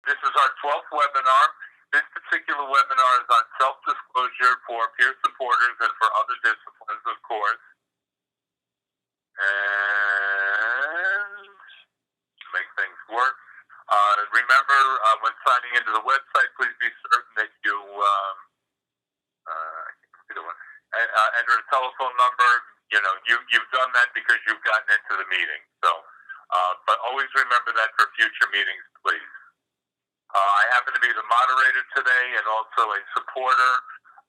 This is our 12th webinar. This particular webinar is on self-disclosure for peer supporters and for other disciplines, of course. And to make things work, remember when signing into the website, please be certain that you enter a telephone number. You know, you've done that because you've gotten into the meeting. So, but always remember that for future meetings, please. I happen to be the moderator today and also a supporter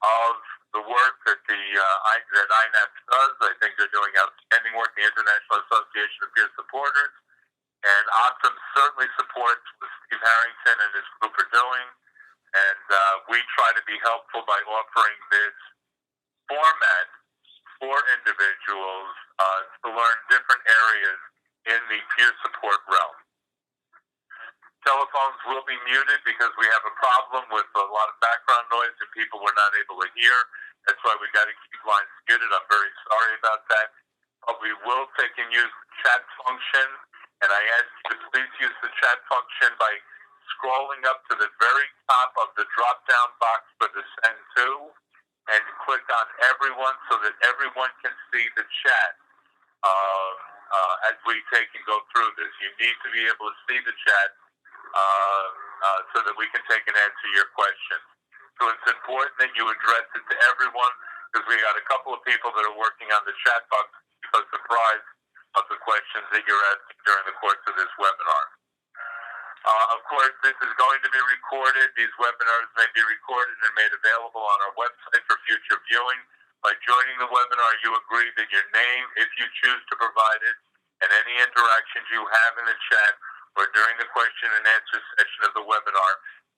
of the work that that N.A.P.S does. I think they're doing outstanding work, the International Association of Peer Supporters. And Optum certainly supports what Steve Harrington and his group are doing. And we try to be helpful by offering this format for individuals to learn different areas in the peer support realm. Telephones will be muted because we have a problem with a lot of background noise and people were not able to hear. That's why we got to keep lines muted. I'm very sorry about that. But we will take and use the chat function. And I ask you to please use the chat function by scrolling up to the very top of the drop-down box for the send to and click on everyone so that everyone can see the chat as we take and go through this. You need to be able to see the chat so that we can take and answer your questions. So it's important that you address it to everyone because we got a couple of people that are working on the chat box because surprised of the questions that you're asking during the course of this webinar. Of course, this is going to be recorded. These webinars may be recorded and made available on our website for future viewing. By joining the webinar, you agree that your name, if you choose to provide it, and any interactions you have in the chat or during the question and answer session of the webinar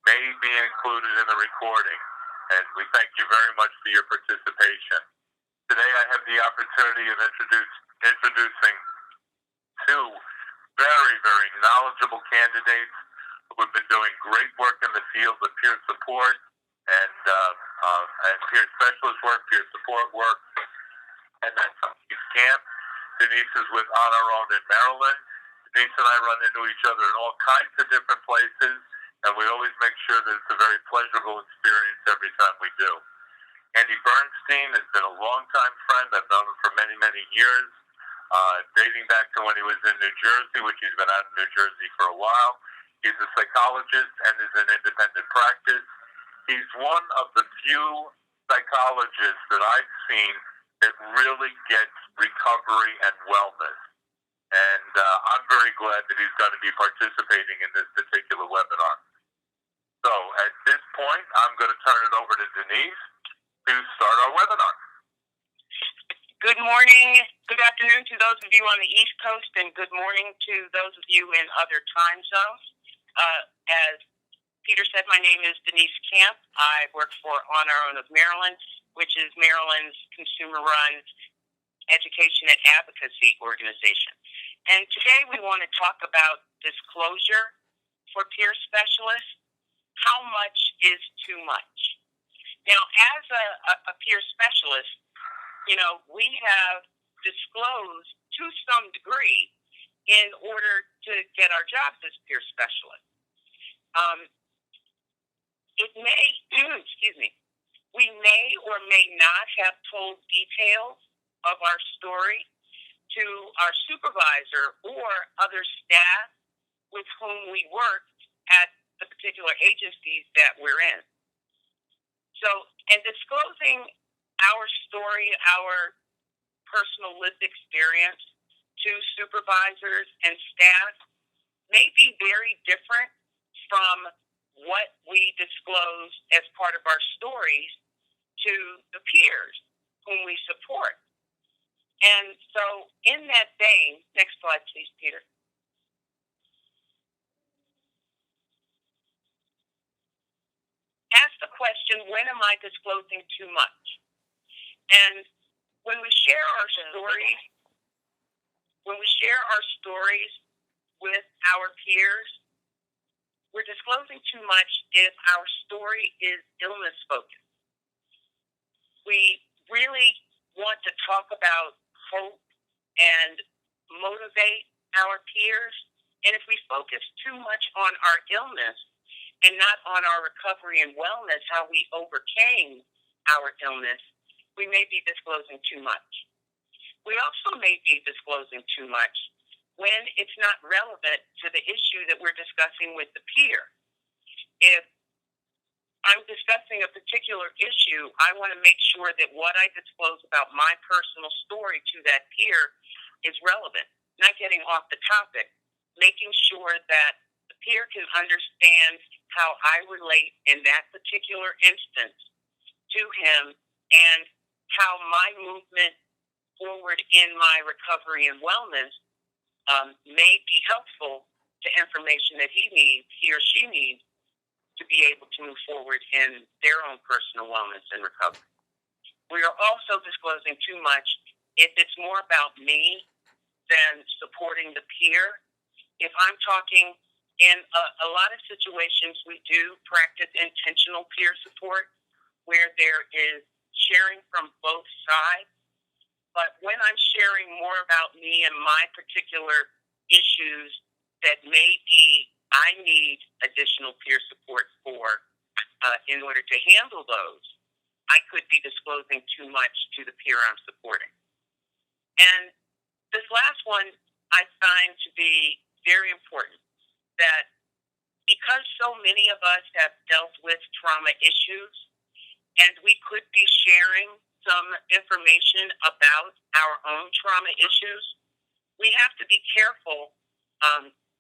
may be included in the recording. And we thank you very much for your participation. Today I have the opportunity of introducing two very, very knowledgeable candidates who have been doing great work in the field of peer support and peer specialist work, peer support work. And that's Denise Camp. Denise is with On Our Own in Maryland. Denise and I run into each other in all kinds of different places, and we always make sure that it's a very pleasurable experience every time we do. Andy Bernstein has been a longtime friend. I've known him for many, many years, dating back to when he was in New Jersey, which he's been out in New Jersey for a while. He's a psychologist and is in independent practice. He's one of the few psychologists that I've seen that really gets recovery and wellness. And I'm very glad that he's going to be participating in this particular webinar. So at this point, I'm going to turn it over to Denise to start our webinar. Good morning, good afternoon to those of you on the East Coast, and good morning to those of you in other time zones. As Peter said, my name is Denise Camp. I work for On Our Own of Maryland, which is Maryland's consumer-run education and advocacy organization. And today we want to talk about disclosure for peer specialists. How much is too much? Now, as a peer specialist, you know, we have disclosed to some degree in order to get our jobs as peer specialists. It may, we may or may not have told details of our story to our supervisor or other staff with whom we work at the particular agencies that we're in. So, and disclosing our story, our personal lived experience to supervisors and staff may be very different from what we disclose as part of our stories to the peers whom we support. And so in that vein, next slide, please, Peter. Ask the question, when am I disclosing too much? And when we share our stories, with our peers, we're disclosing too much if our story is illness focused. We really want to talk about hope and motivate our peers. And if we focus too much on our illness, and not on our recovery and wellness, how we overcame our illness, we may be disclosing too much. We also may be disclosing too much when it's not relevant to the issue that we're discussing with the peer. If I'm discussing a particular issue, I want to make sure that what I disclose about my personal story to that peer is relevant, not getting off the topic, making sure that the peer can understand how I relate in that particular instance to him and how my movement forward in my recovery and wellness may be helpful to information that he or she needs to be able to move forward in their own personal wellness and recovery. We are also disclosing too much if it's more about me than supporting the peer. If I'm talking in a lot of situations, we do practice intentional peer support where there is sharing from both sides. But when I'm sharing more about me and my particular issues that maybe I need additional peer support for in order to handle those, I could be disclosing too much to the peer I'm supporting. And this last one I find to be very important, that because so many of us have dealt with trauma issues, and we could be sharing some information about our own trauma issues, we have to be careful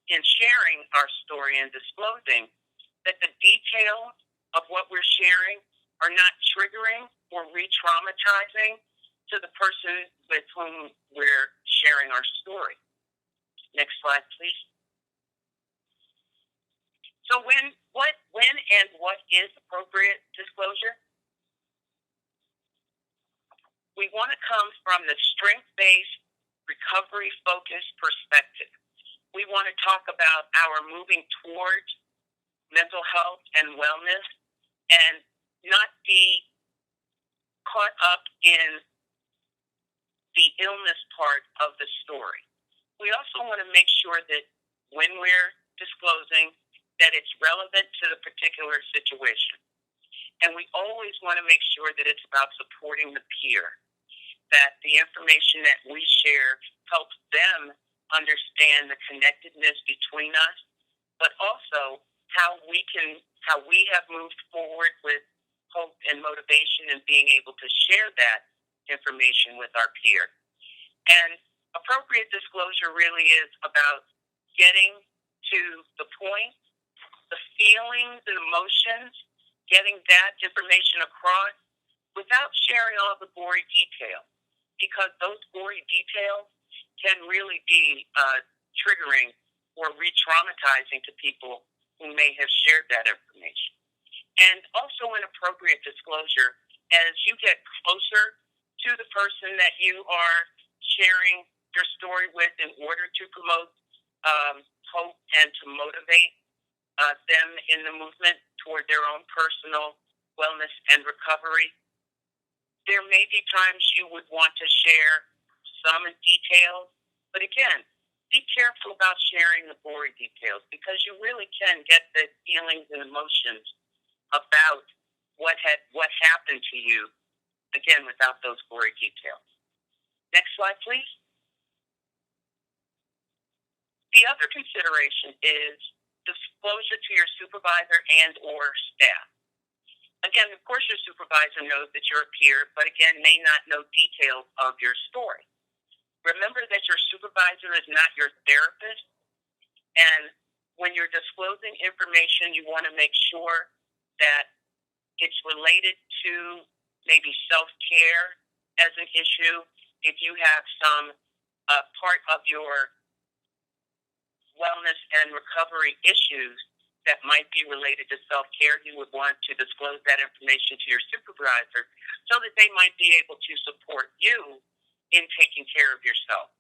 in sharing our story and disclosing that the details of what we're sharing are not triggering or re-traumatizing to the person with whom we're sharing our story. Next slide, please. So when and what is appropriate disclosure? We want to come from the strength-based, recovery-focused perspective. We want to talk about our moving towards mental health and wellness and not be caught up in the illness part of the story. We also want to make sure that when we're disclosing that it's relevant to the particular situation. And we always want to make sure that it's about supporting the peer, that the information that we share helps them understand the connectedness between us, but also how we have moved forward with hope and motivation and being able to share that information with our peer. And appropriate disclosure really is about getting to the point, the feelings and emotions, getting that information across without sharing all the gory details, because those gory details can really be triggering or re-traumatizing to people who may have shared that information. And also an appropriate disclosure, as you get closer to the person that you are sharing your story with in order to promote hope and to motivate them in the movement toward their own personal wellness and recovery, there may be times you would want to share some details, but again, be careful about sharing the gory details because you really can get the feelings and emotions about what happened to you, again, without those gory details. Next slide, please. The other consideration is disclosure to your supervisor and or staff. Again, of course, your supervisor knows that you're a peer, but again, may not know details of your story. Remember that your supervisor is not your therapist, and when you're disclosing information, you want to make sure that it's related to maybe self-care as an issue. If you have some part of your wellness and recovery issues that might be related to self-care, you would want to disclose that information to your supervisor so that they might be able to support you in taking care of yourself.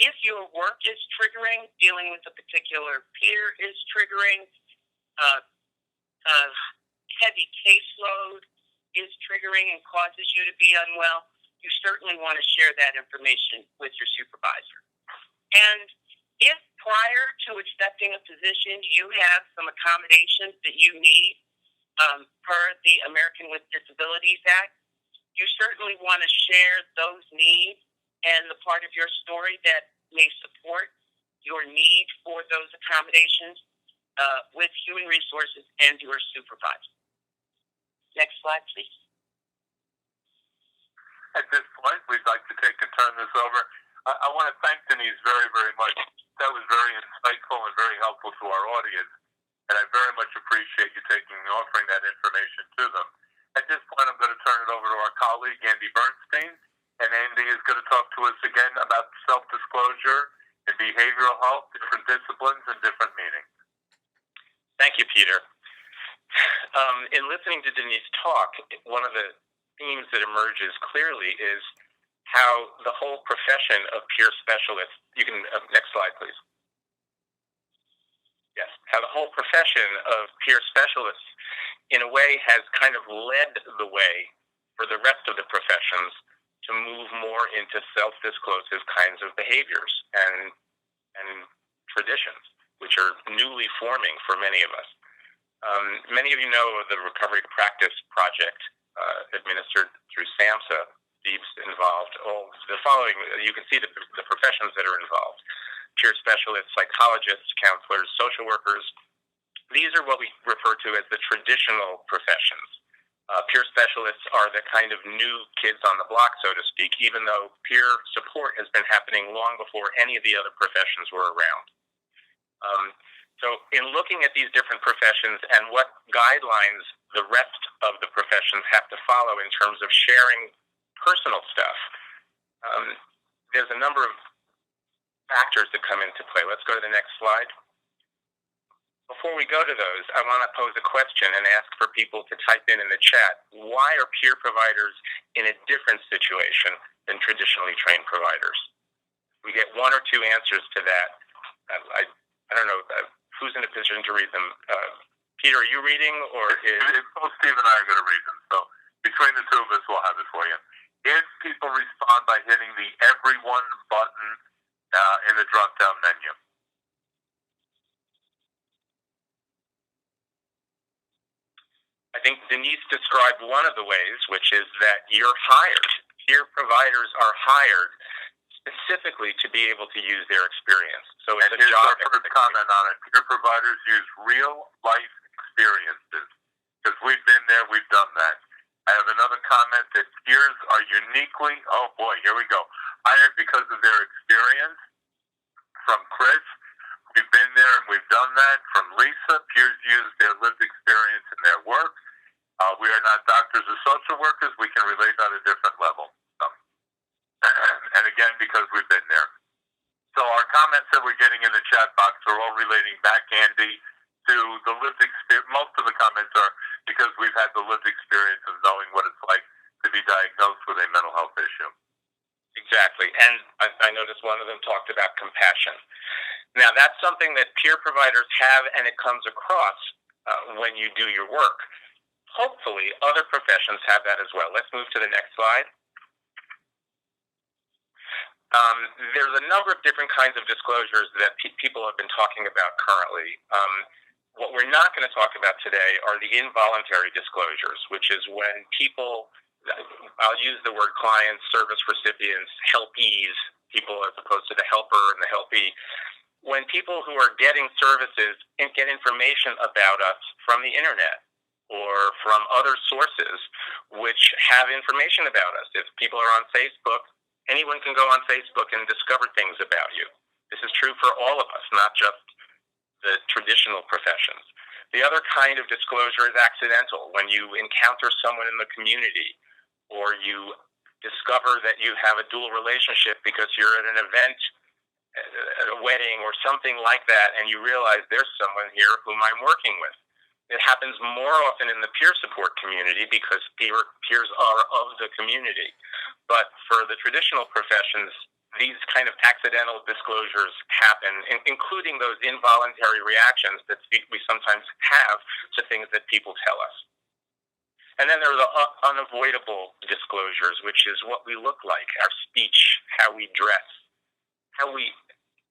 If your work is triggering, dealing with a particular peer is triggering, heavy caseload is triggering and causes you to be unwell, you certainly want to share that information with your supervisor. And If prior to accepting a position you have some accommodations that you need per the American with Disabilities Act, you certainly want to share those needs and the part of your story that may support your need for those accommodations with human resources and your supervisor. Next slide, please. At this point, we'd like to take and turn this over. I want to thank Denise very, very much. That was very insightful and very helpful to our audience, and I very much appreciate you taking and offering that information to them. At this point, I'm going to turn it over to our colleague, Andy Bernstein, and Andy is going to talk to us again about self-disclosure and behavioral health, different disciplines, and different meanings. Thank you, Peter. In listening to Denise talk, one of the themes that emerges clearly is how the whole profession of peer specialists, you can, next slide, please. Yes, how the whole profession of peer specialists, in a way, has kind of led the way for the rest of the professions to move more into self-disclosive kinds of behaviors and traditions, which are newly forming for many of us. Many of you know of the Recovery Practice Project administered through SAMHSA. Steve's involved. All the following, you can see the professions that are involved: peer specialists, psychologists, counselors, social workers. These are what we refer to as the traditional professions. Peer specialists are the kind of new kids on the block, so to speak, even though peer support has been happening long before any of the other professions were around. So in looking at these different professions and what guidelines the rest of the professions have to follow in terms of sharing personal stuff, there's a number of factors that come into play. Let's go to the next slide. Before we go to those, I want to pose a question and ask for people to type in the chat. Why are peer providers in a different situation than traditionally trained providers? We get one or two answers to that. I don't know who's in a position to read them. Peter, are you reading, or is... Both Steve and I are going to read them. So between the two of us, we'll have it for you. If people respond by hitting the Everyone button in the drop-down menu. I think Denise described one of the ways, which is that you're hired. Peer providers are hired specifically to be able to use their experience. So it's a here's job. Our first comment on it. Peer providers use real-life experiences. Because we've been there, we've done that. I have another comment that peers are uniquely, oh boy, here we go, hired because of their experience. From Chris, we've been there and we've done that. From Lisa, peers use their lived experience in their work. We are not doctors or social workers. We can relate on a different level. And again, because we've been there. So our comments that we're getting in the chat box are all relating back, Andy, to the lived experience. Most of the comments are because we've had the lived experience of knowing what it's like to be diagnosed with a mental health issue. Exactly. And I noticed one of them talked about compassion. Now, that's something that peer providers have, and it comes across when you do your work. Hopefully, other professions have that as well. Let's move to the next slide. There's a number of different kinds of disclosures that people have been talking about currently. What we're not going to talk about today are the involuntary disclosures, which is when people, I'll use the word clients, service recipients, helpees, people as opposed to the helper and the helpee, when people who are getting services get information about us from the internet or from other sources which have information about us. If people are on Facebook, anyone can go on Facebook and discover things about you. This is true for all of us, not just the traditional professions. The other kind of disclosure is accidental, when you encounter someone in the community or you discover that you have a dual relationship because you're at an event, at a wedding or something like that, and you realize there's someone here whom I'm working with. It happens more often in the peer support community because peers are of the community. But for the traditional professions, these kind of accidental disclosures happen, including those involuntary reactions that we sometimes have to things that people tell us. And then there are the unavoidable disclosures, which is what we look like, our speech, how we dress, how we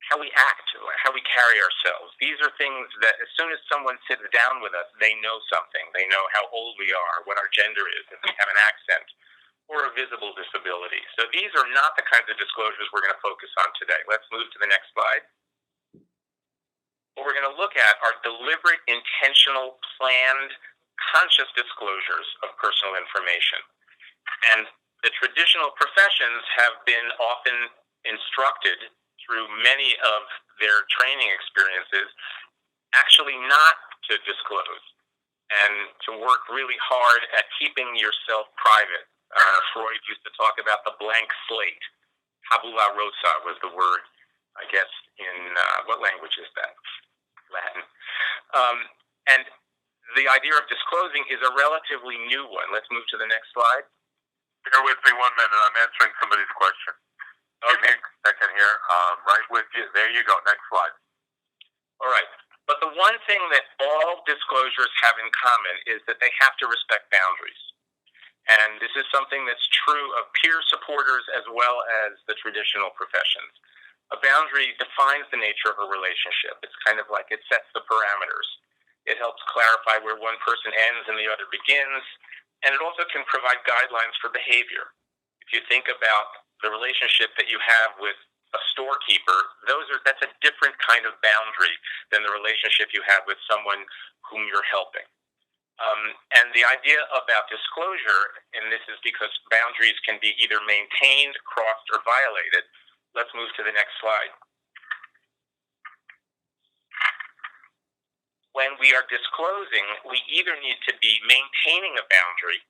how we act, how we carry ourselves. These are things that as soon as someone sits down with us, they know something. They know how old we are, what our gender is, if we have an accent, or a visible disability. So these are not the kinds of disclosures we're going to focus on today. Let's move to the next slide. What we're going to look at are deliberate, intentional, planned, conscious disclosures of personal information. And the traditional professions have been often instructed through many of their training experiences actually not to disclose and to work really hard at keeping yourself private. Freud used to talk about the blank slate. Tabula rasa was the word, I guess, in what language is that? Latin. And the idea of disclosing is a relatively new one. Let's move to the next slide. Bear with me 1 minute. I'm answering somebody's question. Okay. Give me a second here. Right with you. There you go. Next slide. All right. But the one thing that all disclosures have in common is that they have to respect boundaries. And this is something that's true of peer supporters as well as the traditional professions. A boundary defines the nature of a relationship. It's kind of like it sets the parameters. It helps clarify where one person ends and the other begins, and it also can provide guidelines for behavior. If you think about the relationship that you have with a storekeeper, that's a different kind of boundary than the relationship you have with someone whom you're helping. And the idea about disclosure, and this is because boundaries can be either maintained, crossed, or violated. Let's move to the next slide. When we are disclosing, we either need to be maintaining a boundary.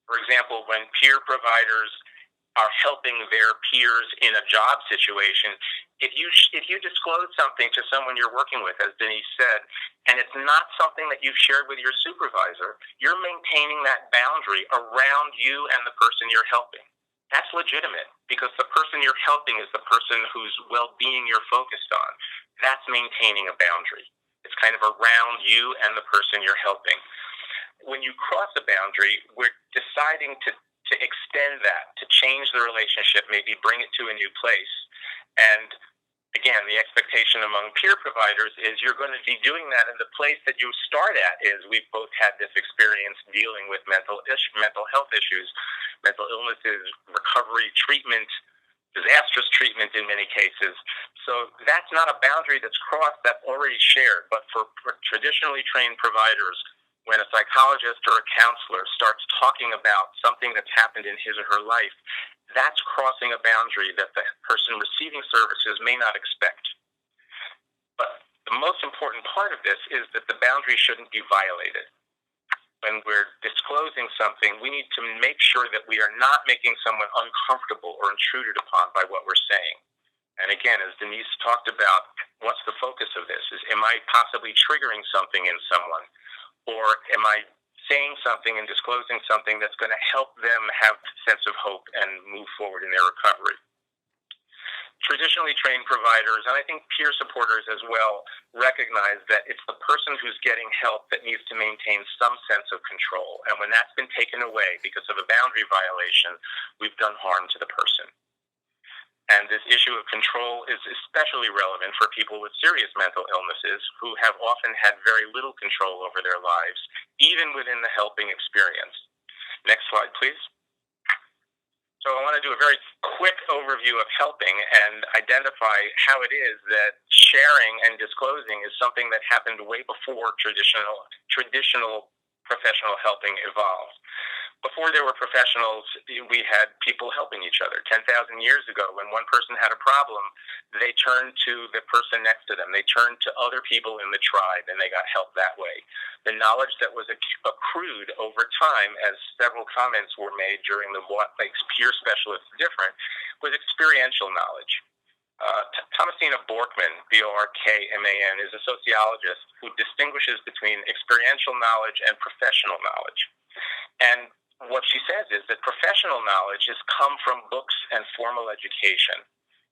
For example, when peer providers are helping their peers in a job situation, if you disclose something to someone you're working with, as Denise said, and it's not something that you've shared with your supervisor, you're maintaining that boundary around you and the person you're helping. That's legitimate because the person you're helping is the person whose well-being you're focused on. That's maintaining a boundary. It's kind of around you and the person you're helping. When you cross a boundary, we're deciding to extend that, to change the relationship, maybe bring it to a new place. And again, the expectation among peer providers is you're going to be doing that in the place that you start at. Is we've both had this experience dealing with mental health issues, mental illnesses, recovery, treatment, disastrous treatment in many cases. So that's not a boundary that's crossed, that's already shared. But for traditionally trained providers, when a psychologist or a counselor starts talking about something that's happened in his or her life, that's crossing a boundary that the person receiving services may not expect. But the most important part of this is that the boundary shouldn't be violated. When we're disclosing something, we need to make sure that we are not making someone uncomfortable or intruded upon by what we're saying. And again, as Denise talked about, what's the focus of this? Is am I possibly triggering something in someone? Or am I saying something and disclosing something that's going to help them have a sense of hope and move forward in their recovery? Traditionally trained providers, and I think peer supporters as well, recognize that it's the person who's getting help that needs to maintain some sense of control. And when that's been taken away because of a boundary violation, we've done harm to the person. And this issue of control is especially relevant for people with serious mental illnesses who have often had very little control over their lives, even within the helping experience. Next slide, please. So I want to do a very quick overview of helping and identify how it is that sharing and disclosing is something that happened way before traditional professional helping evolved. Before there were professionals, we had people helping each other. 10,000 years ago, when one person had a problem, they turned to the person next to them. They turned to other people in the tribe, and they got help that way. The knowledge that was accrued over time, as several comments were made during the what makes peer specialists different, was experiential knowledge. Thomasina Borkman, B-O-R-K-M-A-N, is a sociologist who distinguishes between experiential knowledge and professional knowledge. And what she says is that professional knowledge has come from books and formal education.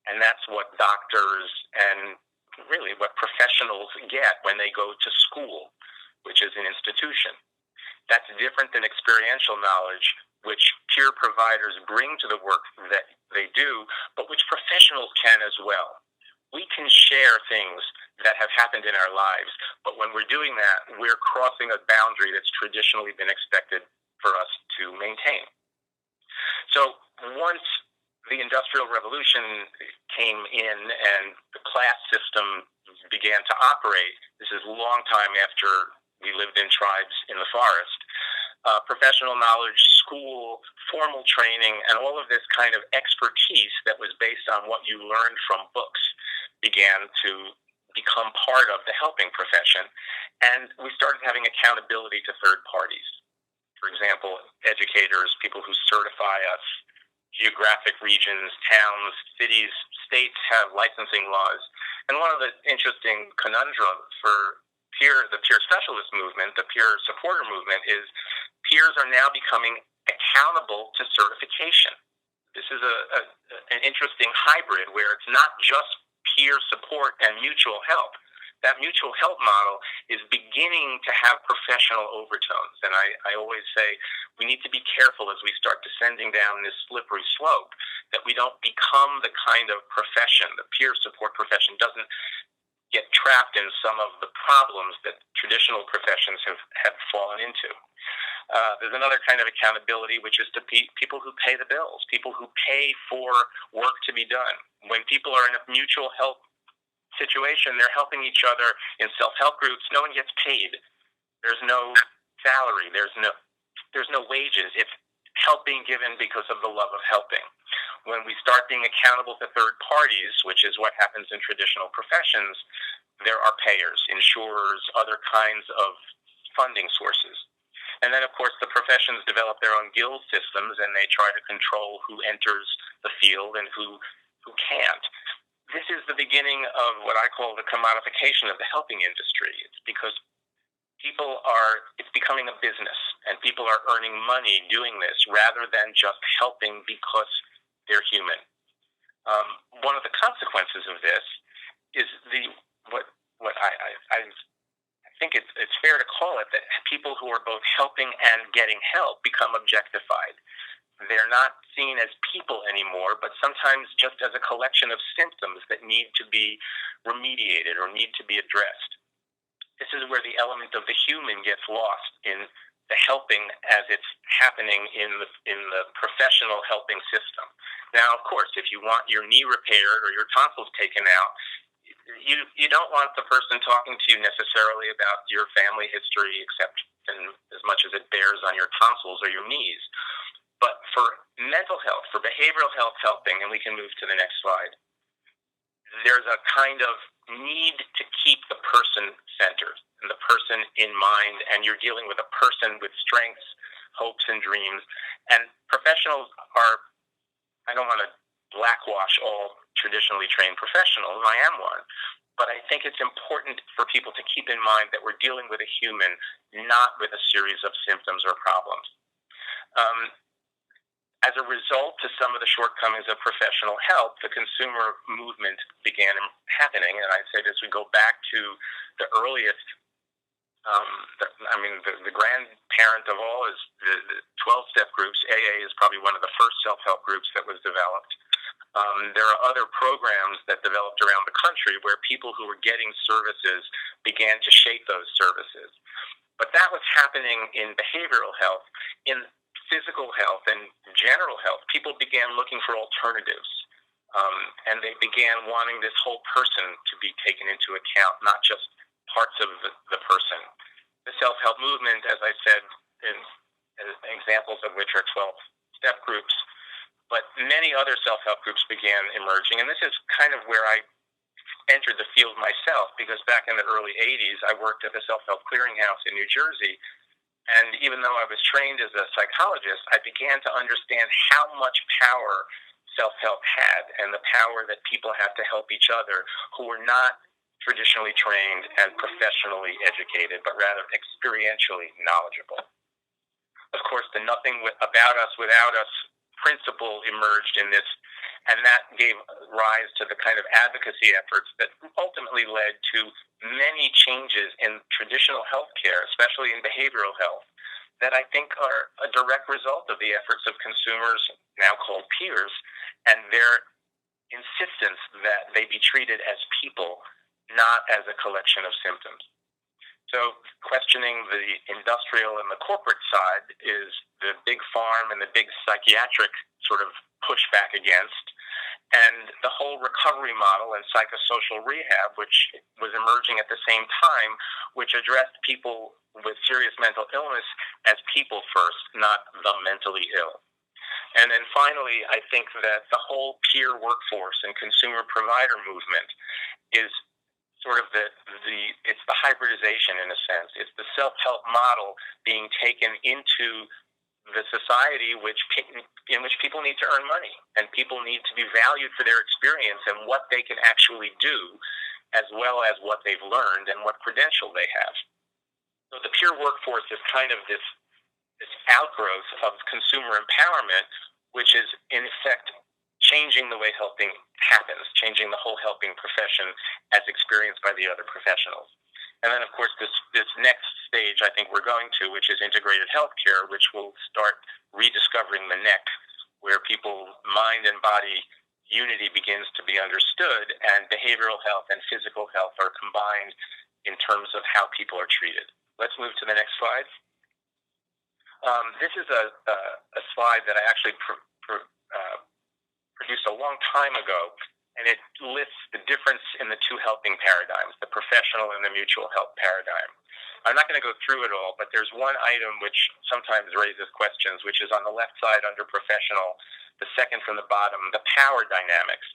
And that's what doctors and really what professionals get when they go to school, which is an institution. That's different than experiential knowledge, which peer providers bring to the work that they do, but which professionals can as well. we can share things that have happened in our lives, but when we're doing that, we're crossing a boundary that's traditionally been expected for us to maintain. So once the Industrial Revolution came in and the class system began to operate, this is a long time after we lived in tribes in the forest, professional knowledge, school, formal training, and all of this kind of expertise that was based on what you learned from books began to become part of the helping profession. And we started having accountability to third parties. For example, educators, people who certify us, geographic regions, towns, cities, states have licensing laws. And one of the interesting conundrums for the peer specialist movement, the peer supporter movement, is peers are now becoming accountable to certification. This is an interesting hybrid where it's not just peer support and mutual help. That mutual help model is beginning to have professional overtones. And I always say we need to be careful as we start descending down this slippery slope that we don't become the kind of profession, the peer support profession doesn't get trapped in some of the problems that traditional professions have fallen into. There's another kind of accountability, which is to people who pay the bills, people who pay for work to be done. When people are in a mutual help situation, they're helping each other in self-help groups. No one gets paid. There's no salary. There's no wages. It's help being given because of the love of helping. When we start being accountable to third parties, which is what happens in traditional professions, there are payers, insurers, other kinds of funding sources. And then, of course, the professions develop their own guild systems, and they try to control who enters the field and who can't. This is the beginning of what I call the commodification of the helping industry. It's because it's becoming a business, and people are earning money doing this rather than just helping because they're human. One of the consequences of this is what I think it's fair to call it that people who are both helping and getting help become objectified. They're not seen as people anymore, but sometimes just as a collection of symptoms that need to be remediated or need to be addressed. This is where the element of the human gets lost in the helping as it's happening in the professional helping system. Now, of course, if you want your knee repaired or your tonsils taken out, you don't want the person talking to you necessarily about your family history, except in as much as it bears on your tonsils or your knees. But for mental health, for behavioral health helping, and we can move to the next slide, there's a kind of need to keep the person centered and the person in mind, and you're dealing with a person with strengths, hopes, and dreams. And professionals I don't want to blackwash all traditionally trained professionals, I am one, but I think it's important for people to keep in mind that we're dealing with a human, not with a series of symptoms or problems. As a result to some of the shortcomings of professional help, the consumer movement began happening, and I'd say this would go back to the earliest, the grandparent of all is the 12-step groups. AA is probably one of the first self-help groups that was developed. There are other programs that developed around the country where people who were getting services began to shape those services. But that was happening in behavioral health. In physical health and general health, people began looking for alternatives, and they began wanting this whole person to be taken into account, not just parts of the person. The self-help movement, as I said, examples of which are 12-step groups, but many other self-help groups began emerging, and this is kind of where I entered the field myself, because back in the early 80s, I worked at the Self-Help Clearinghouse in New Jersey. And even though I was trained as a psychologist, I began to understand how much power self-help had and the power that people have to help each other who were not traditionally trained and professionally educated, but rather experientially knowledgeable. Of course, the nothing about us without us principle emerged in this, and that gave rise to the kind of advocacy efforts that ultimately led to many changes in traditional healthcare, especially in behavioral health, that I think are a direct result of the efforts of consumers, now called peers, and their insistence that they be treated as people, not as a collection of symptoms. So questioning the industrial and the corporate side is the big farm and the big psychiatric sort of pushback against. And the whole recovery model and psychosocial rehab, which was emerging at the same time, which addressed people with serious mental illness as people first, not the mentally ill. And then finally, I think that the whole peer workforce and consumer provider movement is sort of it's the hybridization in a sense. It's the self-help model being taken into the society in which people need to earn money, and people need to be valued for their experience and what they can actually do, as well as what they've learned and what credential they have. So the peer workforce is kind of this outgrowth of consumer empowerment, which is in effect changing the way helping happens, changing the whole helping profession as experienced by the other professionals. And then, of course, this next stage I think we're going to, which is integrated healthcare, which will start rediscovering the N.A.P.S, where people's mind and body unity begins to be understood, and behavioral health and physical health are combined in terms of how people are treated. Let's move to the next slide. This is a slide that I actually produced a long time ago, and it lists the difference in the two helping paradigms, the professional and the mutual help paradigm. I'm not going to go through it all, but there's one item which sometimes raises questions, which is on the left side under professional, the second from the bottom, the power dynamics.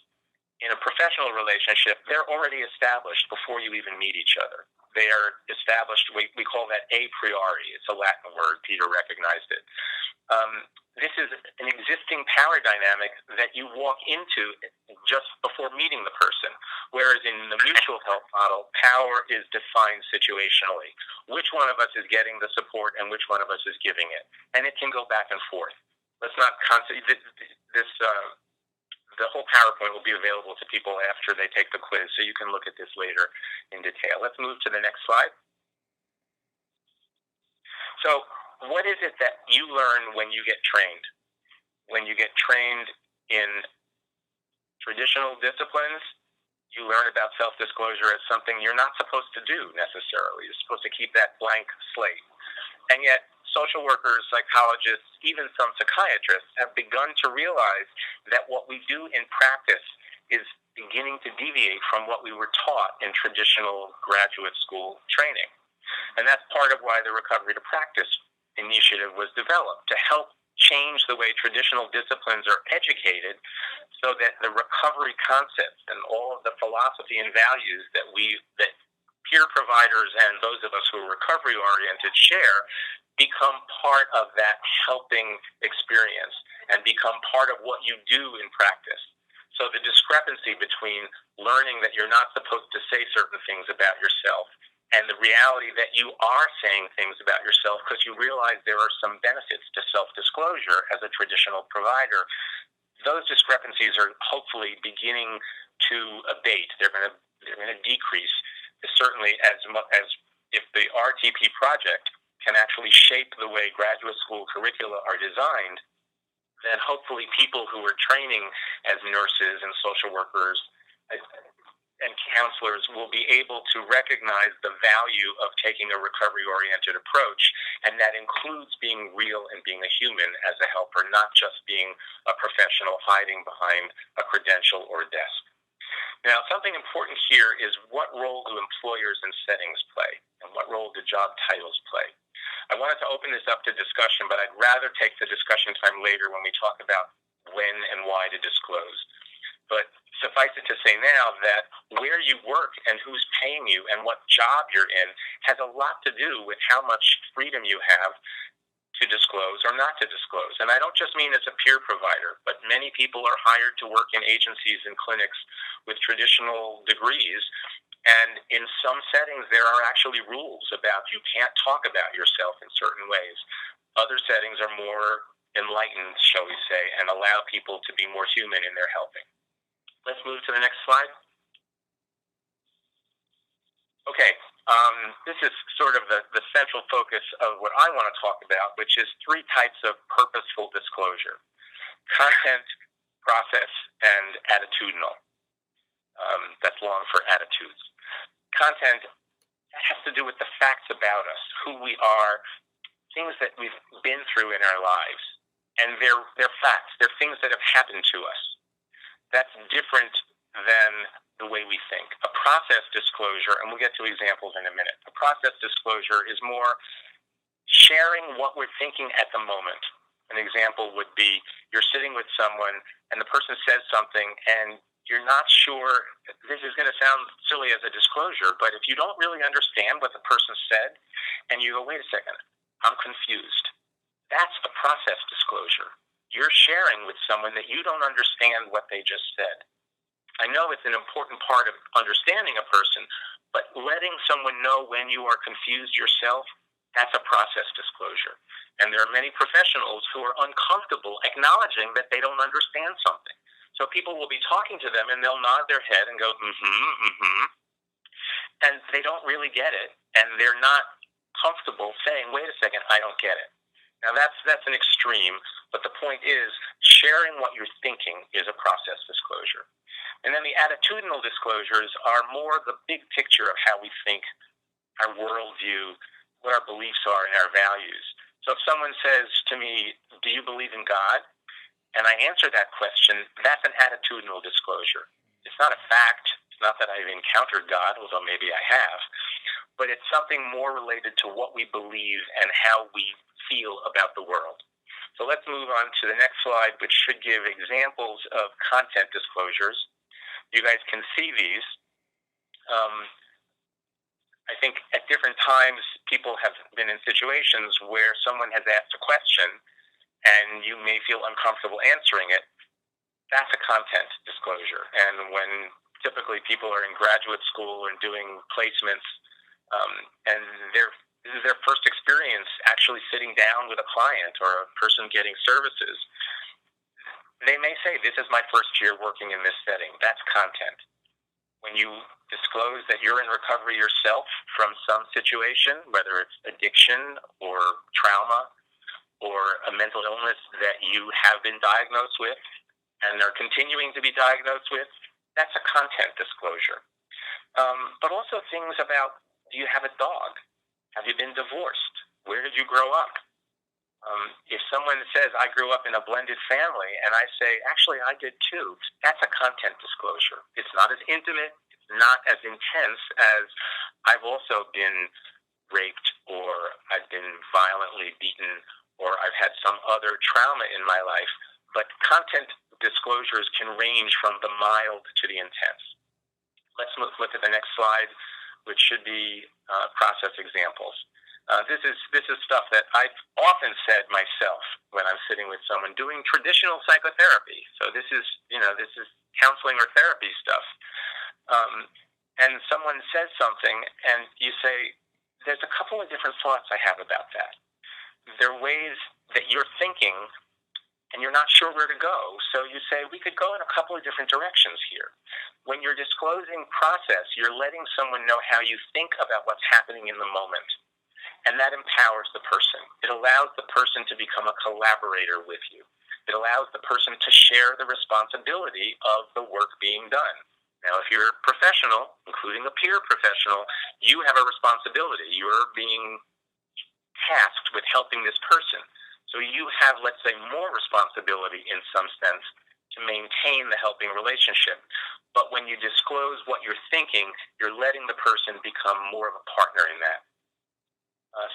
In a professional relationship, they're already established before you even meet each other. They are established, we call that a priori. It's a Latin word. Peter recognized it. This is an existing power dynamic that you walk into just before meeting the person, whereas in the mutual help model, power is defined situationally. Which one of us is getting the support and which one of us is giving it? And it can go back and forth. Let's not the whole PowerPoint will be available to people after they take the quiz, so you can look at this later in detail. Let's move to the next slide. So what is it that you learn when you get trained? When you get trained in traditional disciplines, you learn about self-disclosure as something you're not supposed to do necessarily. You're supposed to keep that blank slate. And yet, social workers, psychologists, even some psychiatrists have begun to realize that what we do in practice is beginning to deviate from what we were taught in traditional graduate school training. And that's part of why the Recovery to Practice initiative was developed, to help change the way traditional disciplines are educated so that the recovery concepts and all of the philosophy and values that peer providers and those of us who are recovery-oriented share become part of that helping experience and become part of what you do in practice. So the discrepancy between learning that you're not supposed to say certain things about yourself and the reality that you are saying things about yourself because you realize there are some benefits to self-disclosure as a traditional provider, those discrepancies are hopefully beginning to abate. They're going to decrease, certainly as if the RTP project can actually shape the way graduate school curricula are designed, then hopefully people who are training as nurses and social workers and counselors will be able to recognize the value of taking a recovery-oriented approach, and that includes being real and being a human as a helper, not just being a professional hiding behind a credential or a desk. Now, something important here is what role do employers and settings play, and what role do job titles play? I wanted to open this up to discussion, but I'd rather take the discussion time later when we talk about when and why to disclose. But suffice it to say now that where you work and who's paying you and what job you're in has a lot to do with how much freedom you have to disclose or not to disclose. And I don't just mean as a peer provider, but many people are hired to work in agencies and clinics with traditional degrees. And in some settings, there are actually rules about you can't talk about yourself in certain ways. Other settings are more enlightened, shall we say, and allow people to be more human in their helping. Let's move to the next slide. Okay, this is sort of the central focus of what I want to talk about, which is 3 types of purposeful disclosure: content, process, and attitudinal. That's long for attitudes. Content has to do with the facts about us, who we are, things that we've been through in our lives. And they're facts. They're things that have happened to us. That's different than the way we think. A process disclosure, and we'll get to examples in a minute. A process disclosure is more sharing what we're thinking at the moment. An example would be you're sitting with someone and the person says something and you're not sure, this is going to sound silly as a disclosure, but if you don't really understand what the person said and you go, wait a second, I'm confused. That's a process disclosure. You're sharing with someone that you don't understand what they just said. I know it's an important part of understanding a person, but letting someone know when you are confused yourself, that's a process disclosure. And there are many professionals who are uncomfortable acknowledging that they don't understand something. So people will be talking to them and they'll nod their head and go, and they don't really get it. And they're not comfortable saying, wait a second, I don't get it. Now that's an extreme, but the point is sharing what you're thinking is a process disclosure. And then the attitudinal disclosures are more the big picture of how we think, our worldview, what our beliefs are and our values. So if someone says to me, do you believe in God? And I answer that question, that's an attitudinal disclosure. It's not a fact. It's not that I've encountered God, although maybe I have, but it's something more related to what we believe and how we feel about the world. So let's move on to the next slide, which should give examples of content disclosures. You guys can see these. I think at different times, people have been in situations where someone has asked a question and you may feel uncomfortable answering it. That's a content disclosure. And when typically people are in graduate school and doing placements, and this is their first experience actually sitting down with a client or a person getting services, they may say, this is my first year working in this setting. That's content. When you disclose that you're in recovery yourself from some situation, whether it's addiction or trauma or a mental illness that you have been diagnosed with and are continuing to be diagnosed with, that's a content disclosure. But also things about, do you have a dog? Have you been divorced? Where did you grow up? If someone says, I grew up in a blended family, and I say, actually, I did too, that's a content disclosure. It's not as intimate, it's not as intense as I've also been raped or I've been violently beaten or I've had some other trauma in my life. But content disclosures can range from the mild to the intense. Let's look at the next slide, which should be process examples. This is stuff that I've often said myself when I'm sitting with someone doing traditional psychotherapy. So this is counseling or therapy stuff. And someone says something and you say, there's a couple of different thoughts I have about that. There are ways that you're thinking and you're not sure where to go. So you say, we could go in a couple of different directions here. When you're disclosing process, you're letting someone know how you think about what's happening in the moment. And that empowers the person. It allows the person to become a collaborator with you. It allows the person to share the responsibility of the work being done. Now, if you're a professional, including a peer professional, you have a responsibility. You're being tasked with helping this person. So you have, let's say, more responsibility in some sense to maintain the helping relationship. But when you disclose what you're thinking, you're letting the person become more of a partner in that.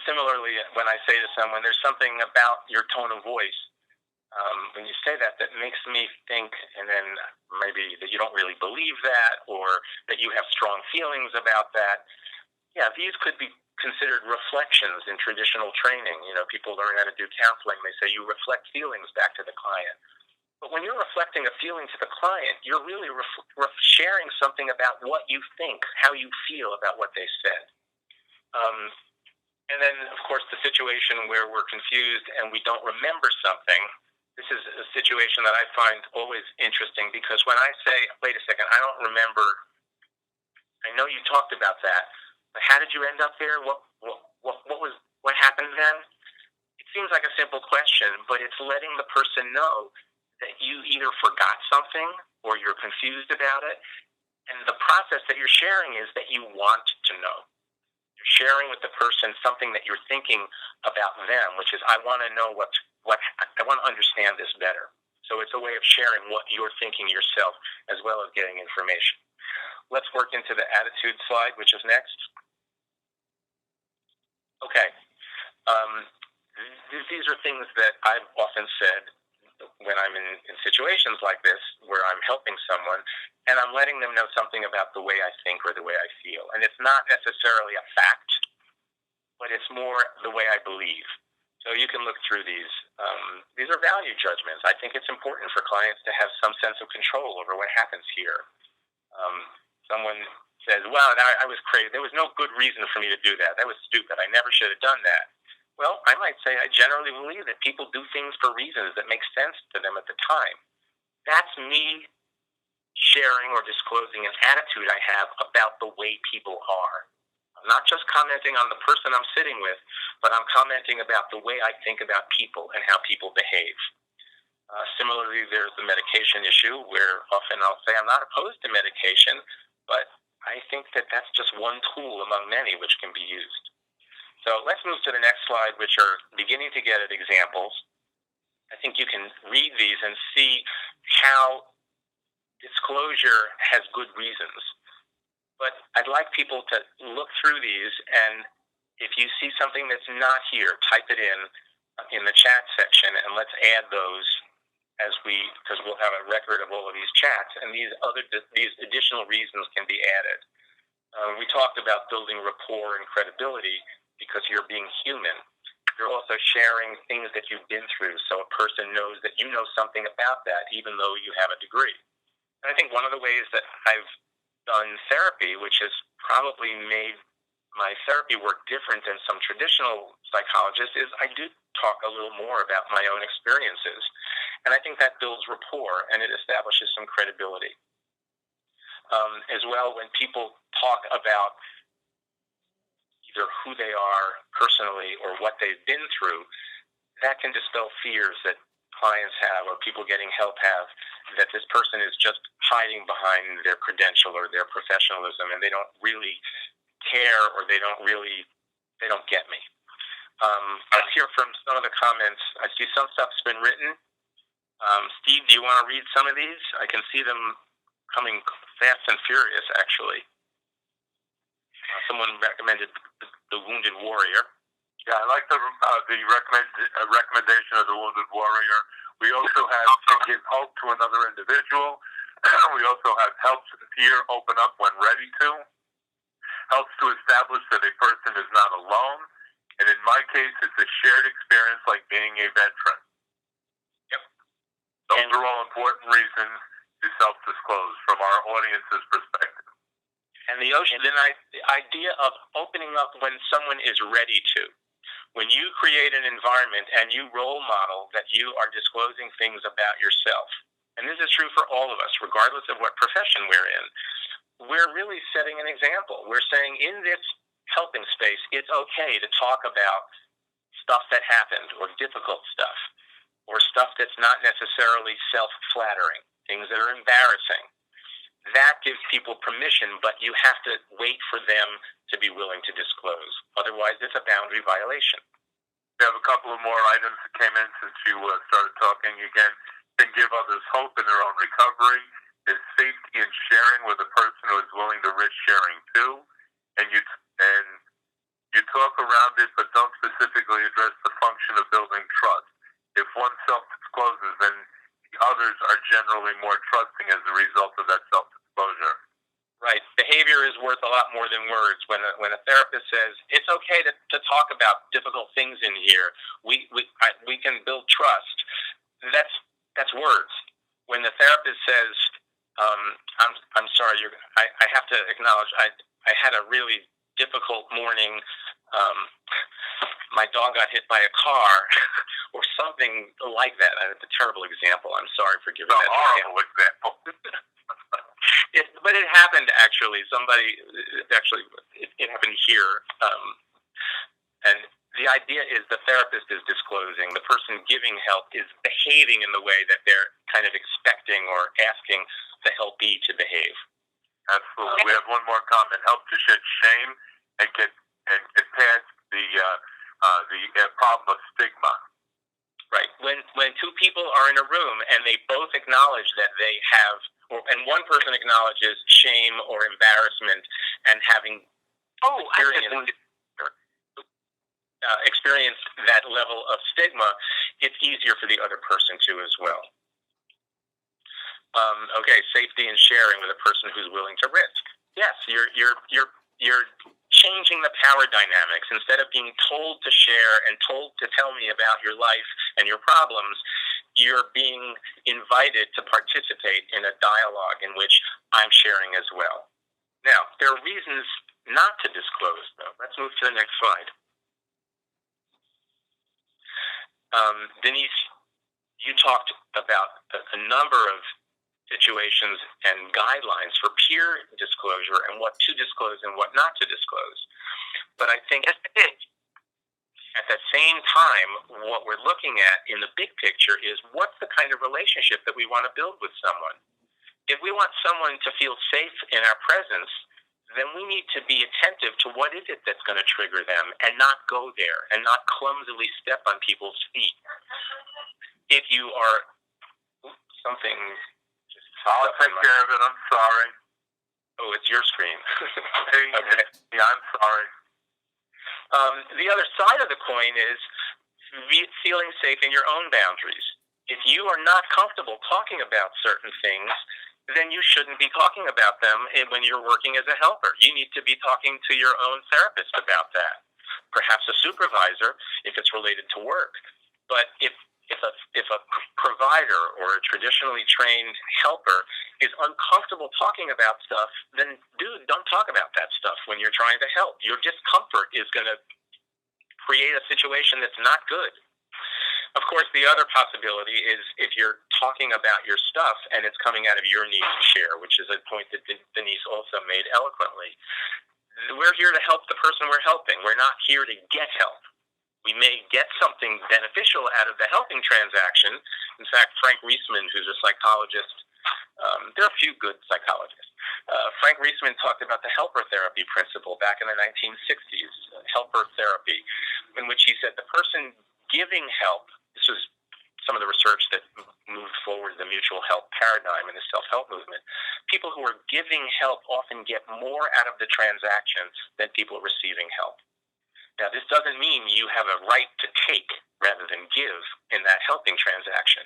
Similarly, when I say to someone, there's something about your tone of voice, when you say that makes me think, and then maybe that you don't really believe that, or that you have strong feelings about that. Yeah, these could be considered reflections in traditional training. You know, people learn how to do counseling. They say you reflect feelings back to the client. But when you're reflecting a feeling to the client, you're really sharing something about what you think, how you feel about what they said. And then, of course, the situation where we're confused and we don't remember something. This is a situation that I find always interesting because when I say, wait a second, I don't remember, I know you talked about that, but how did you end up there? What happened then? It seems like a simple question, but it's letting the person know that you either forgot something or you're confused about it. And the process that you're sharing is that you want to know. You're sharing with the person something that you're thinking about them, which is, I want to know I want to understand this better. So it's a way of sharing what you're thinking yourself as well as getting information. Let's work into the attitude slide, which is next. Okay. These are things that I've often said when I'm in situations like this where I'm helping someone and I'm letting them know something about the way I think or the way I feel. And it's not necessarily a fact, but it's more the way I believe. So you can look through these. These are value judgments. I think it's important for clients to have some sense of control over what happens here. Someone says, well, I was crazy. There was no good reason for me to do that. That was stupid. I never should have done that. Well, I might say I generally believe that people do things for reasons that make sense to them at the time. That's me sharing or disclosing an attitude I have about the way people are. I'm not just commenting on the person I'm sitting with, but I'm commenting about the way I think about people and how people behave. Similarly, there's the medication issue where often I'll say I'm not opposed to medication, but I think that that's just one tool among many which can be used. So let's move to the next slide, which are beginning to get at examples. I think you can read these and see how disclosure has good reasons. But I'd like people to look through these, and if you see something that's not here, type it in the chat section, and let's add those because we'll have a record of all of these chats, and these additional reasons can be added. We talked about building rapport and credibility because you're being human. You're also sharing things that you've been through, so a person knows that you know something about that, even though you have a degree. And I think one of the ways that I've done therapy, which has probably made my therapy work different than some traditional psychologists, is I do talk a little more about my own experiences. And I think that builds rapport and it establishes some credibility. As well, when people talk about either who they are personally or what they've been through, that can dispel fears that clients have or people getting help have, that this person is just hiding behind their credential or their professionalism and they don't really care or they don't get me. Let's hear from some of the comments. I see some stuff's been written. Steve, do you want to read some of these? I can see them coming fast and furious, actually. Someone recommended the Wounded Warrior. Yeah, I like the recommendation of the Wounded Warrior. We also have to give hope to another individual. We also have helps peer open up when ready to. Helps to establish that a person is not alone. And in my case, it's a shared experience like being a veteran. Yep. Those are all important reasons to self-disclose from our audience's perspective. And the idea of opening up when someone is ready to. When you create an environment and you role model that you are disclosing things about yourself, and this is true for all of us, regardless of what profession we're in, we're really setting an example. We're saying in this helping space, it's okay to talk about stuff that happened or difficult stuff or stuff that's not necessarily self-flattering, things that are embarrassing. That gives people permission, but you have to wait for them to be willing to disclose. Otherwise, it's a boundary violation. We have a couple of more items that came in since you started talking again. Can give others hope in their own recovery. There's safety in sharing with a person who is willing to risk sharing too. And you talk around it, but don't specifically address the function of building trust. If one self-discloses, then the others are generally more trusting as a result of that self-disclosure. Right. Behavior is worth a lot more than words. When a therapist says, it's okay to talk about difficult things in here, we can build trust, that's words. When the therapist says, I'm sorry, I have to acknowledge, I had a really difficult morning, my dog got hit by a car, or something like that. That's a terrible example. I'm sorry for giving that horrible example. But it happened, actually. It happened here. And the idea is the therapist is disclosing. The person giving help is behaving in the way that they're kind of expecting or asking the helpee to behave. Absolutely. We have one more comment. Help to shed shame and get past the problem of stigma. Right. When two people are in a room and they both acknowledge that they have, and one person acknowledges shame or embarrassment and having experienced that level of stigma, it's easier for the other person to as well. Okay, safety and sharing with a person who's willing to risk. Yes, you're changing the power dynamics. Instead of being told to share and told to tell me about your life and your problems, you're being invited to participate in a dialogue in which I'm sharing as well. Now, there are reasons not to disclose, though. Let's move to the next slide. Denise, you talked about a number of situations and guidelines for peer disclosure and what to disclose and what not to disclose. But I think at the same time, what we're looking at in the big picture is what's the kind of relationship that we want to build with someone. If we want someone to feel safe in our presence, then we need to be attentive to what is it that's going to trigger them and not go there and not clumsily step on people's feet. If you are something... I'll take care of it. I'm sorry. Oh, it's your screen. Okay. Yeah, I'm sorry. The other side of the coin is feeling safe in your own boundaries. If you are not comfortable talking about certain things, then you shouldn't be talking about them when you're working as a helper. You need to be talking to your own therapist about that. Perhaps a supervisor if it's related to work. But if a provider or a traditionally trained helper is uncomfortable talking about stuff, then, dude, don't talk about that stuff when you're trying to help. Your discomfort is going to create a situation that's not good. Of course, the other possibility is if you're talking about your stuff and it's coming out of your need to share, which is a point that Denise also made eloquently. We're here to help the person we're helping. We're not here to get help. We may get something beneficial out of the helping transaction. In fact, Frank Reisman, who's a psychologist, there are a few good psychologists. Frank Reisman talked about the helper therapy principle back in the 1960s, helper therapy, in which he said the person giving help, this was some of the research that moved forward the mutual help paradigm in the self-help movement, people who are giving help often get more out of the transaction than people receiving help. Now, this doesn't mean you have a right to take rather than give in that helping transaction,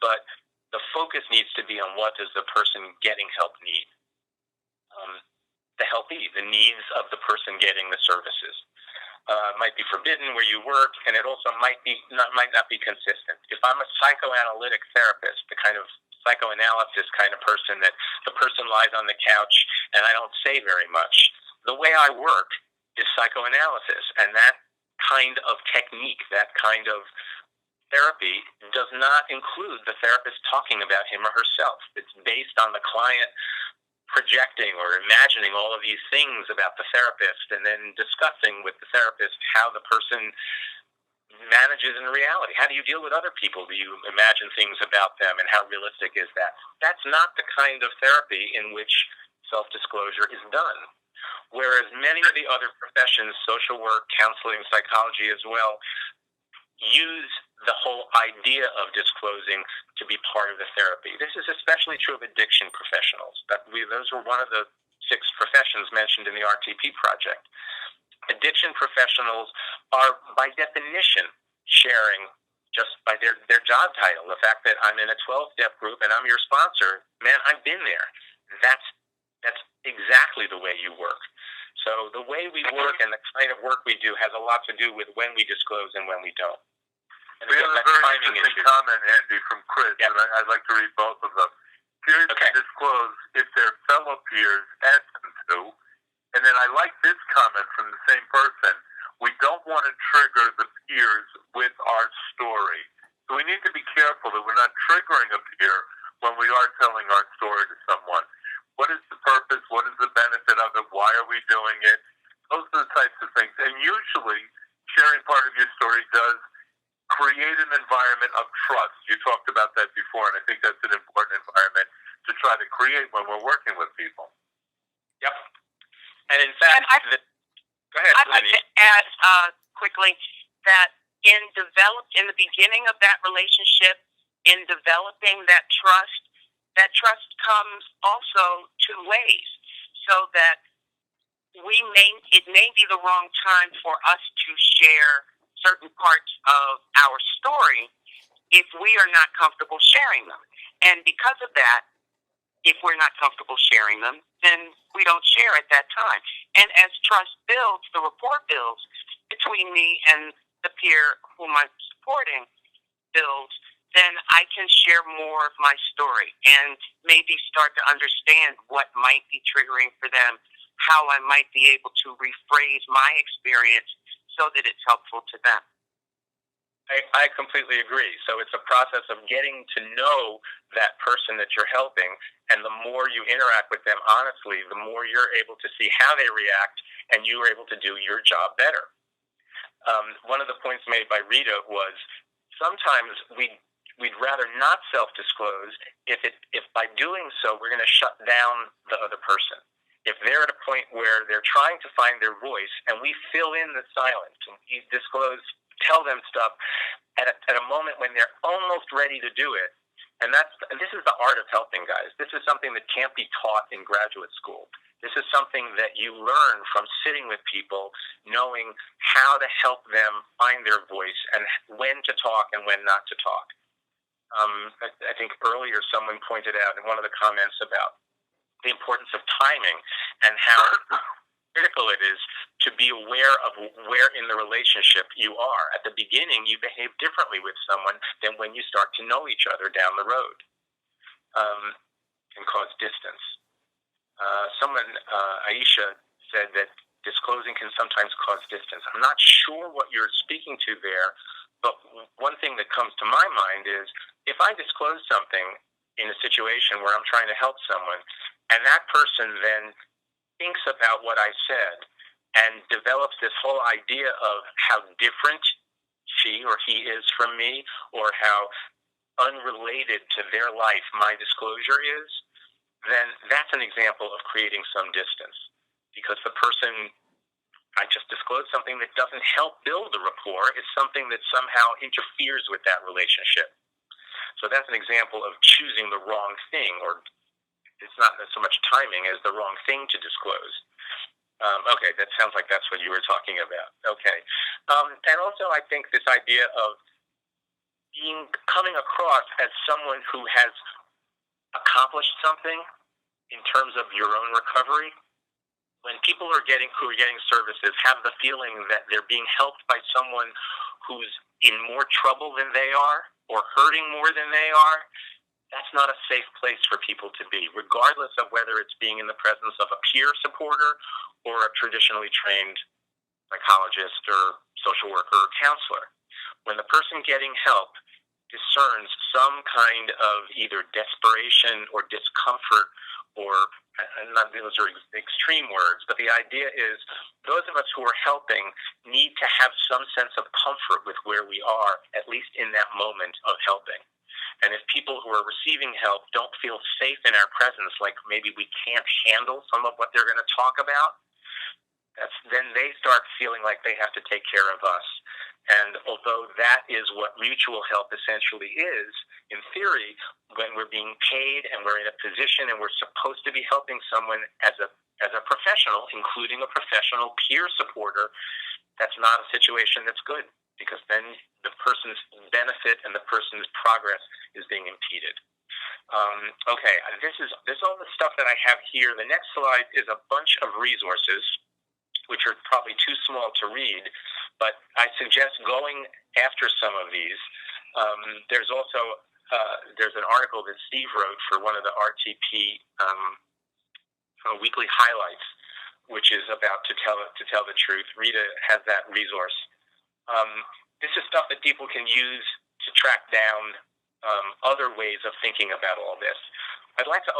but the focus needs to be on what does the person getting help need. The helpee, the needs of the person getting the services. Might be forbidden where you work, and it also might not be consistent. If I'm a psychoanalytic therapist, the kind of psychoanalysis kind of person that the person lies on the couch and I don't say very much, the way I work is psychoanalysis, and that kind of technique, that kind of therapy does not include the therapist talking about him or herself. It's based on the client projecting or imagining all of these things about the therapist and then discussing with the therapist how the person manages in reality. How do you deal with other people? Do you imagine things about them, and how realistic is that? That's not the kind of therapy in which self-disclosure is done. Whereas many of the other professions, social work, counseling, psychology as well, use the whole idea of disclosing to be part of the therapy. This is especially true of addiction professionals. Those were one of the 6 professions mentioned in the RTP project. Addiction professionals are, by definition, sharing just by their job title. The fact that I'm in a 12-step group and I'm your sponsor, man, I've been there. That's exactly the way you work. So the way we work and the kind of work we do has a lot to do with when we disclose and when we don't. And we have a very interesting comment, Andy, from Chris, and I'd like to read both of them. Peers can disclose if their fellow peers ask them to. And then I like this comment from the same person. We don't want to trigger the peers with our story. So we need to be careful that we're not triggering a peer when we are telling our story to someone. What is the purpose? What is the benefit of it? Why are we doing it? Those are the types of things. And usually, sharing part of your story does create an environment of trust. You talked about that before, and I think that's an important environment to try to create when we're working with people. Yep. And in fact, go ahead, I'd like to add quickly that in the beginning of that relationship, in developing that trust comes also two ways. So that it may be the wrong time for us to share certain parts of our story if we are not comfortable sharing them. And because of that, if we're not comfortable sharing them, then we don't share at that time. And as trust builds, the rapport builds between me and the peer whom I'm supporting builds, then I can share more of my story and maybe start to understand what might be triggering for them, how I might be able to rephrase my experience so that it's helpful to them. I completely agree. So it's a process of getting to know that person that you're helping, and the more you interact with them honestly, the more you're able to see how they react, and you are able to do your job better. One of the points made by Rita was sometimes we'd rather not self-disclose if by doing so we're going to shut down the other person. If they're at a point where they're trying to find their voice and we fill in the silence and we disclose, tell them stuff at a moment when they're almost ready to do it. And this is the art of helping, guys. This is something that can't be taught in graduate school. This is something that you learn from sitting with people, knowing how to help them find their voice and when to talk and when not to talk. I think earlier someone pointed out in one of the comments about the importance of timing and how critical it is to be aware of where in the relationship you are. At the beginning, you behave differently with someone than when you start to know each other down the road. Can cause distance. Aisha said that disclosing can sometimes cause distance. I'm not sure what you're speaking to there, but one thing that comes to my mind is if I disclose something in a situation where I'm trying to help someone, and that person then thinks about what I said and develops this whole idea of how different she or he is from me, or how unrelated to their life my disclosure is, then that's an example of creating some distance. Because the person, I just disclosed something that doesn't help build the rapport. It's something that somehow interferes with that relationship. So that's an example of choosing the wrong thing, or it's not so much timing as the wrong thing to disclose. Okay, that sounds like that's what you were talking about. Okay. And also I think this idea of coming across as someone who has accomplished something in terms of your own recovery. When people who are getting services have the feeling that they're being helped by someone who's in more trouble than they are or hurting more than they are, that's not a safe place for people to be, regardless of whether it's being in the presence of a peer supporter or a traditionally trained psychologist or social worker or counselor. When the person getting help discerns some kind of either desperation or discomfort, or not, those are extreme words, but the idea is those of us who are helping need to have some sense of comfort with where we are, at least in that moment of helping. And if people who are receiving help don't feel safe in our presence, like maybe we can't handle some of what they're going to talk about, then they start feeling like they have to take care of us. And although that is what mutual help essentially is, in theory, when we're being paid and we're in a position and we're supposed to be helping someone as a professional, including a professional peer supporter, that's not a situation that's good, because then the person's benefit and the person's progress is being impeded. Okay, this is all the stuff that I have here. The next slide is a bunch of resources, which are probably too small to read, but I suggest going after some of these. There's also there's an article that Steve wrote for one of the RTP weekly highlights, which is about to tell the truth. Rita has that resource. This is stuff that people can use to track down other ways of thinking about all this. I'd like to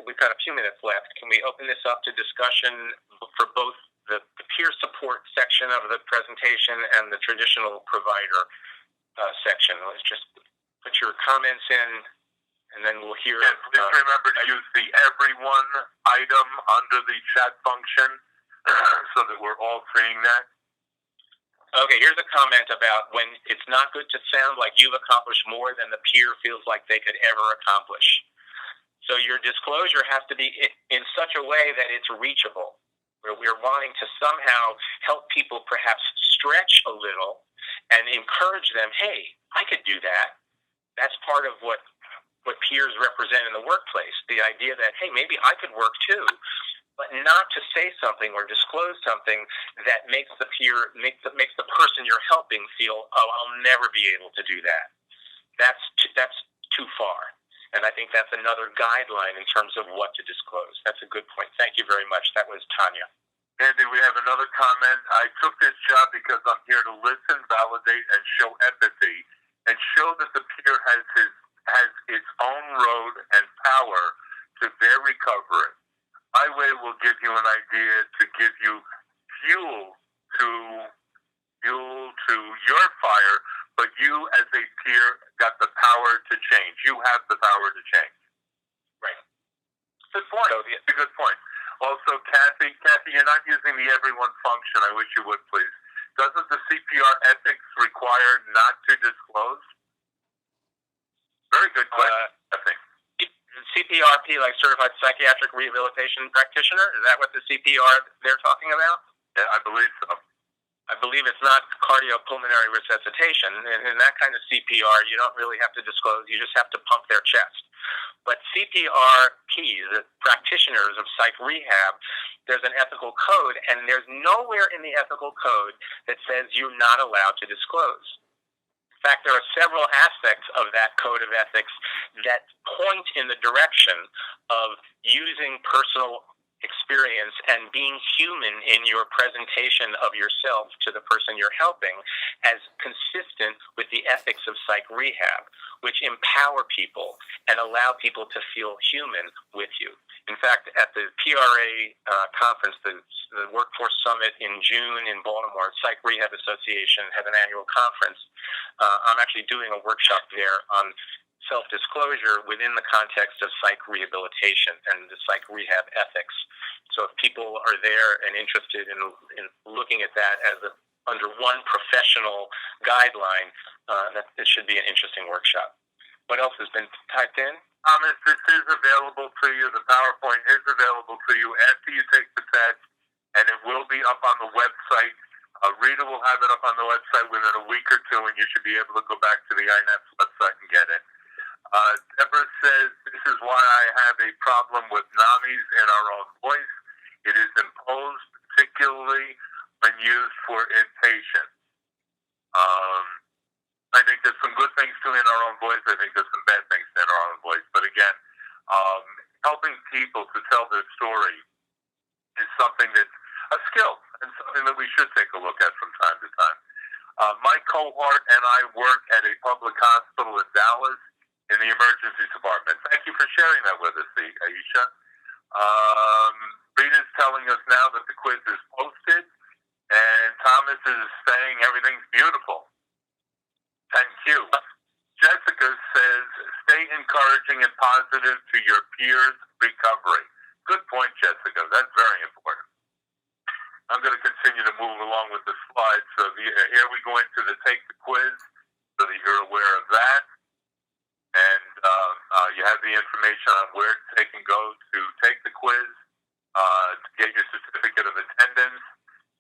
we've got a few minutes left. Can we open this up to discussion for both the peer support section of the presentation and the traditional provider section. Let's just put your comments in, and then we'll hear. And please remember to use the everyone item under the chat function so that we're all seeing that. Okay, here's a comment about when it's not good to sound like you've accomplished more than the peer feels like they could ever accomplish. So your disclosure has to be in such a way that it's reachable, where we're wanting to somehow help people perhaps stretch a little and encourage them, hey, I could do that. That's part of what peers represent in the workplace, the idea that, hey, maybe I could work too, but not to say something or disclose something that makes the person you're helping feel, oh, I'll never be able to do that. That's too far. And I think that's another guideline in terms of what to disclose. That's a good point. Thank you very much. That was Tanya. Andy, we have another comment. I took this job because I'm here to listen, validate, and show empathy, and show that the peer has its own road and power to their recovery. My way will give you an idea to give you fuel to your fire, but you as a peer got the power to change. You have the power to change. Right. Good point. It's a good point. Also, Kathy, you're not using the everyone function. I wish you would, please. Doesn't the CPR ethics require not to disclose? Very good question, I think. CPRP, like Certified Psychiatric Rehabilitation Practitioner, is that what the CPR they're talking about? Yeah, I believe so. I believe it's not cardiopulmonary resuscitation. In that kind of CPR, you don't really have to disclose. You just have to pump their chest. But CPRPs, practitioners of psych rehab, there's an ethical code, and there's nowhere in the ethical code that says you're not allowed to disclose. In fact, there are several aspects of that code of ethics that point in the direction of using personal experience and being human in your presentation of yourself to the person you're helping as consistent with the ethics of psych rehab, which empower people and allow people to feel human with you. In fact, at the PRA conference, the Workforce Summit in June in Baltimore, Psych Rehab Association had an annual conference. I'm actually doing a workshop there on self-disclosure within the context of psych rehabilitation and the psych rehab ethics. So if people are there and interested in looking at that as under one professional guideline, that it should be an interesting workshop. What else has been typed in? Thomas, this is available to you. The PowerPoint is available to you after you take the test, and it will be up on the website. Rita will have it up on the website within a week or two, and you should be able to go back to the N.A.P.S website and get it. Deborah says, this is why I have a problem with NAMIs in our own voice. It is imposed, particularly when used for inpatient. I think there's some good things too in our own voice. I think there's some bad things in our own voice. But again, helping people to tell their story is something that's a skill and something that we should take a look at from time to time. My cohort and I work at a public hospital in Dallas in the emergency department. Thank you for sharing that with us, Aisha. Rita's telling us now that the quiz is posted, and Thomas is saying everything's beautiful. Thank you. Jessica says, stay encouraging and positive to your peers' recovery. Good point, Jessica. That's very important. I'm going to continue to move along with the slides. So here we go into the take the quiz, so that you're aware of that. And you have the information on where they can go to take the quiz, to get your certificate of attendance,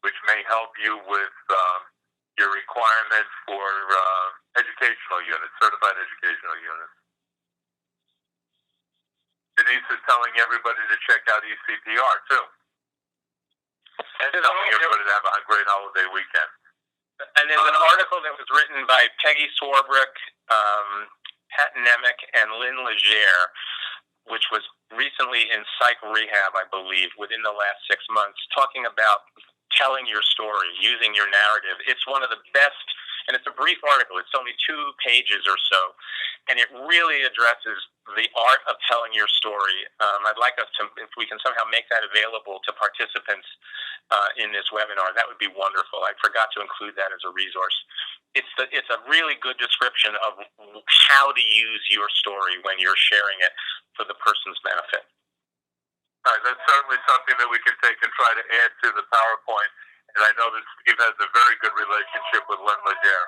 which may help you with your requirements for educational units, certified educational units. Denise is telling everybody to check out eCPR, too. And telling everybody to have a great holiday weekend. And there's an article that was written by Peggy Swarbrick, Pat Nemec, and Lynn Legere, which was recently in Psych Rehab, I believe, within the last 6 months, talking about telling your story, using your narrative. It's one of the best, and it's a brief article. It's only 2 pages or so, and it really addresses the art of telling your story. I'd like us to, if we can somehow make that available to participants in this webinar, that would be wonderful. I forgot to include that as a resource. It's a really good description of how to use your story when you're sharing it for the person's benefit. All right, that's certainly something that we can take and try to add to the PowerPoint. And I know that Steve has a very good relationship with Lynn Legere.